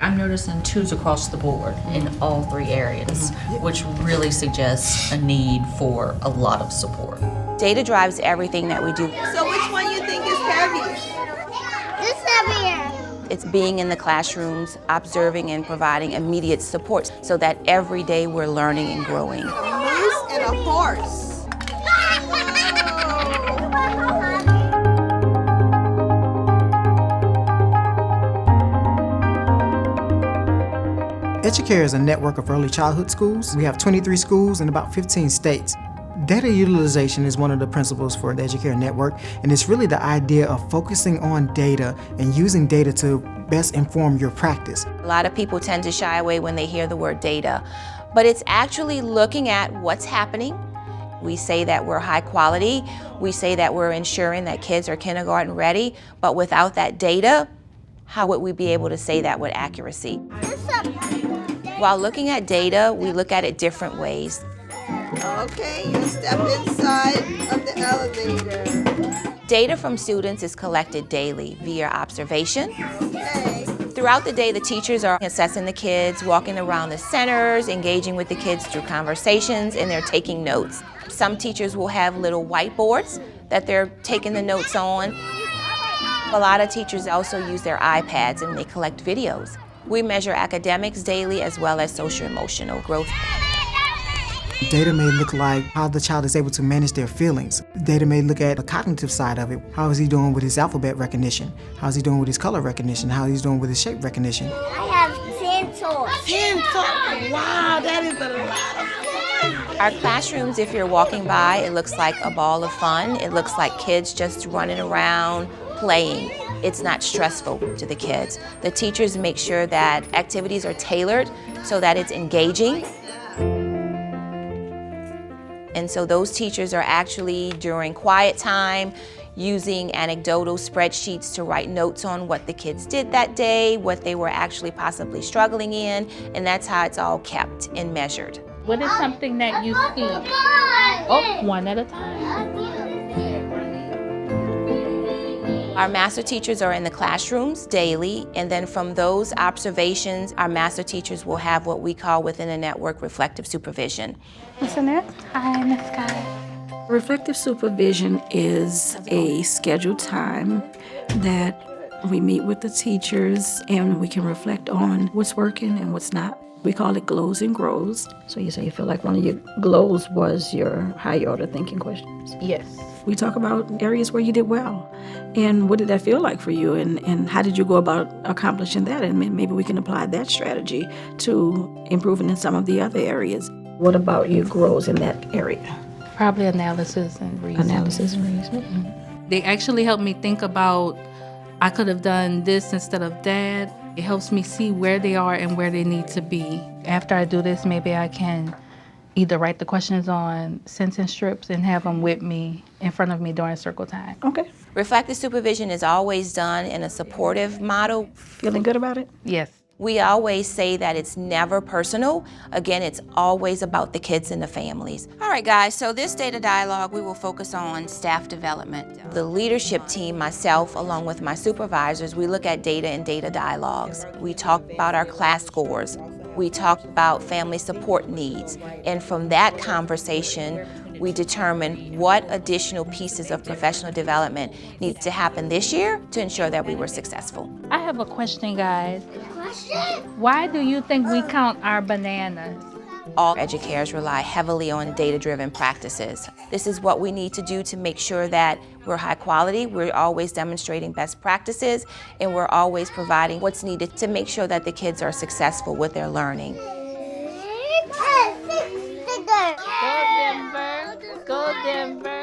I'm noticing twos across the board in all three areas, which really suggests a need for a lot of support. Data drives everything that we do. So which one you think is heavier? This heavier. It's being in the classrooms, observing and providing immediate support so that every day we're learning and growing. A moose and a horse. Educare is a network of early childhood schools. We have 23 schools in about 15 states. Data utilization is one of the principles for the Educare network, and it's really the idea of focusing on data and using data to best inform your practice. A lot of people tend to shy away when they hear the word data, but it's actually looking at what's happening. We say that we're high quality, we say that we're ensuring that kids are kindergarten ready, but without that data, how would we be able to say that with accuracy? While looking at data, we look at it different ways. Okay, you step inside of the elevator. Data from students is collected daily via observation. Okay. Throughout the day, the teachers are assessing the kids, walking around the centers, engaging with the kids through conversations, and they're taking notes. Some teachers will have little whiteboards that they're taking the notes on. A lot of teachers also use their iPads and they collect videos. We measure academics daily as well as social-emotional growth. Data may look like how the child is able to manage their feelings. Data may look at the cognitive side of it. How is he doing with his alphabet recognition? How is he doing with his color recognition? How is he doing with his shape recognition? I have 10 toys. 10 toys. Wow, that is a lot of fun. Our classrooms, if you're walking by, it looks like a ball of fun. It looks like kids just running around, playing. It's not stressful to the kids. The teachers make sure that activities are tailored so that it's engaging. And so those teachers are actually, during quiet time, using anecdotal spreadsheets to write notes on what the kids did that day, what they were actually possibly struggling in, and that's how it's all kept and measured. What is something that you see? Oh, one at a time. Our master teachers are in the classrooms daily, and then from those observations, our master teachers will have what we call within the network reflective supervision. What's next? Hi, Miss Scott. Reflective supervision is a scheduled time that we meet with the teachers and we can reflect on what's working and what's not. We call it glows and grows. So you say you feel like one of your glows was your higher order thinking questions? Yes. We talk about areas where you did well and what did that feel like for you and how did you go about accomplishing that, and maybe we can apply that strategy to improving in some of the other areas. What about your grows in that area? Probably analysis and reasoning. Analysis and reasoning. They actually help me think about, I could have done this instead of that. It helps me see where they are and where they need to be. After I do this, maybe I can either write the questions on sentence strips and have them with me, in front of me during circle time. Okay. Reflective supervision is always done in a supportive model. Feeling good about it? Yes. We always say that it's never personal. Again, it's always about the kids and the families. All right, guys, so this data dialogue, we will focus on staff development. The leadership team, myself, along with my supervisors, we look at data and data dialogues. We talk about our class scores. We talk about family support needs. And from that conversation, we determine what additional pieces of professional development need to happen this year to ensure that we were successful. I have a question, guys. Why do you think we count our bananas? All educators rely heavily on data-driven practices. This is what we need to do to make sure that we're high quality, we're always demonstrating best practices, and we're always providing what's needed to make sure that the kids are successful with their learning. Go Denver! Go Denver!